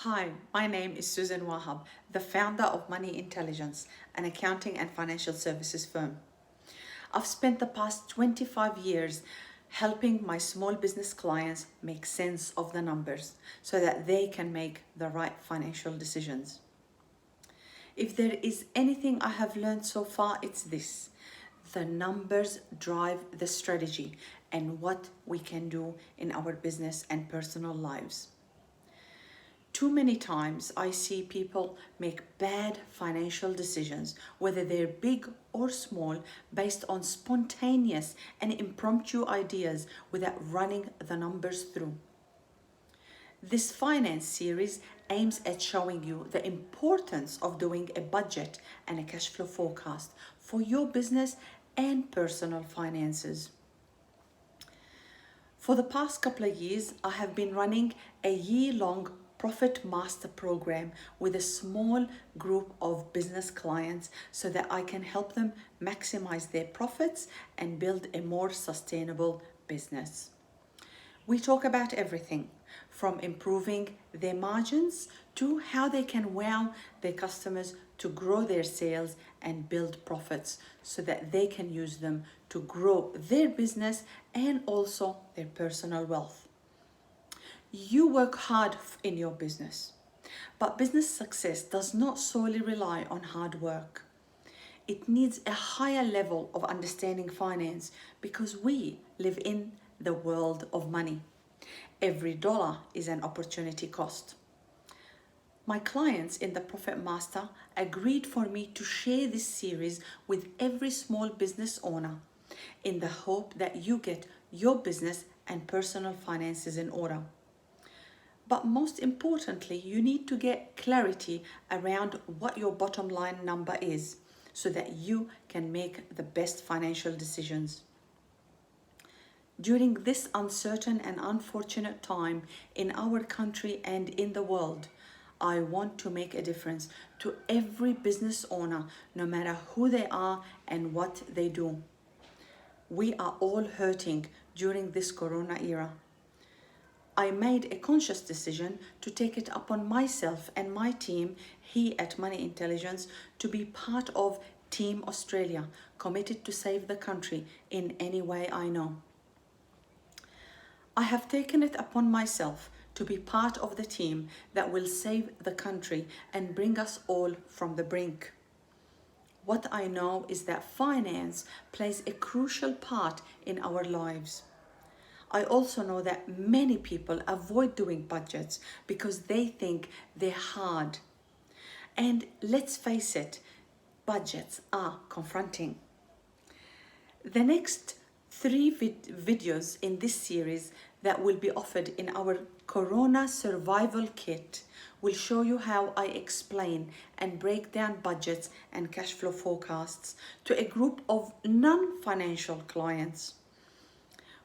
Hi, my name is Susan Wahab, the founder of Money Intelligence, an accounting and financial services firm. I've spent the past 25 years helping my small business clients make sense of the numbers so that they can make the right financial decisions. If there is anything I have learned so far, it's this: the numbers drive the strategy and what we can do in our business and personal lives. Too many times I see people make bad financial decisions, whether they're big or small, based on spontaneous and impromptu ideas without running the numbers through. This finance series aims at showing you the importance of doing a budget and a cash flow forecast for your business and personal finances. For the past couple of years, I have been running a year-long Profit Master program with a small group of business clients so that I can help them maximize their profits and build a more sustainable business. We talk about everything from improving their margins to how they can wow their customers to grow their sales and build profits so that they can use them to grow their business and also their personal wealth. You work hard in your business, but business success does not solely rely on hard work. It needs a higher level of understanding finance because we live in the world of money. Every dollar is an opportunity cost. My clients in the Profit Master agreed for me to share this series with every small business owner in the hope that you get your business and personal finances in order. But most importantly, you need to get clarity around what your bottom line number is so that you can make the best financial decisions. During this uncertain and unfortunate time in our country and in the world, I want to make a difference to every business owner, no matter who they are and what they do. We are all hurting during this Corona era. I made a conscious decision to take it upon myself and my team here at Money Intelligence to be part of Team Australia, committed to save the country in any way I know. I have taken it upon myself to be part of the team that will save the country and bring us all from the brink. What I know is that finance plays a crucial part in our lives. I also know that many people avoid doing budgets because they think they're hard. And let's face it, budgets are confronting. The next three videos in this series that will be offered in our Corona Survival Kit will show you how I explain and break down budgets and cash flow forecasts to a group of non-financial clients.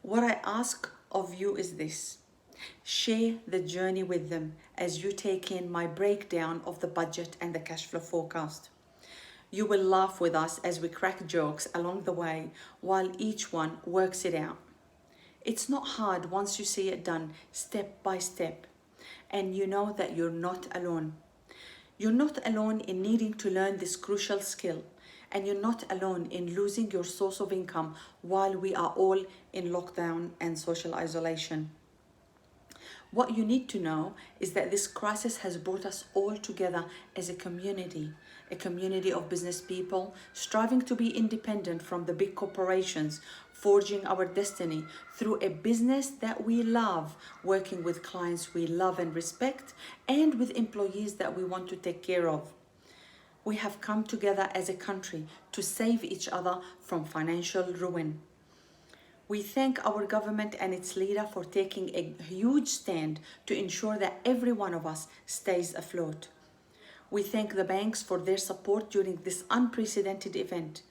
What I ask of you is this: share the journey with them as you take in my breakdown of the budget and the cash flow forecast. You will laugh with us as we crack jokes along the way while each one works it out. It's not hard once you see it done step by step, and you know that you're not alone. You're not alone in needing to learn this crucial skill, and you're not alone in losing your source of income while we are all in lockdown and social isolation. What you need to know is that this crisis has brought us all together as a community of business people striving to be independent from the big corporations, forging our destiny through a business that we love, working with clients we love and respect, and with employees that we want to take care of. We have come together as a country to save each other from financial ruin. We thank our government and its leader for taking a huge stand to ensure that every one of us stays afloat. We thank the banks for their support during this unprecedented event.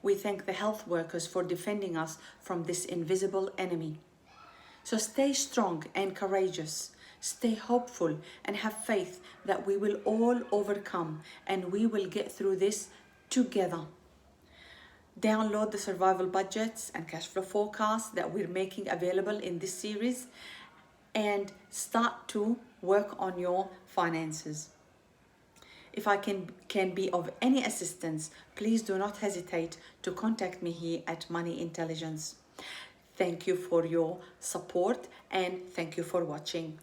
We thank the health workers for defending us from this invisible enemy. So stay strong and courageous. Stay hopeful and have faith that we will all overcome and we will get through this together. Download the survival budgets and cash flow forecasts that we're making available in this series and start to work on your finances. If I can be of any assistance, please do not hesitate to contact me here at Money Intelligence. Thank you for your support and thank you for watching.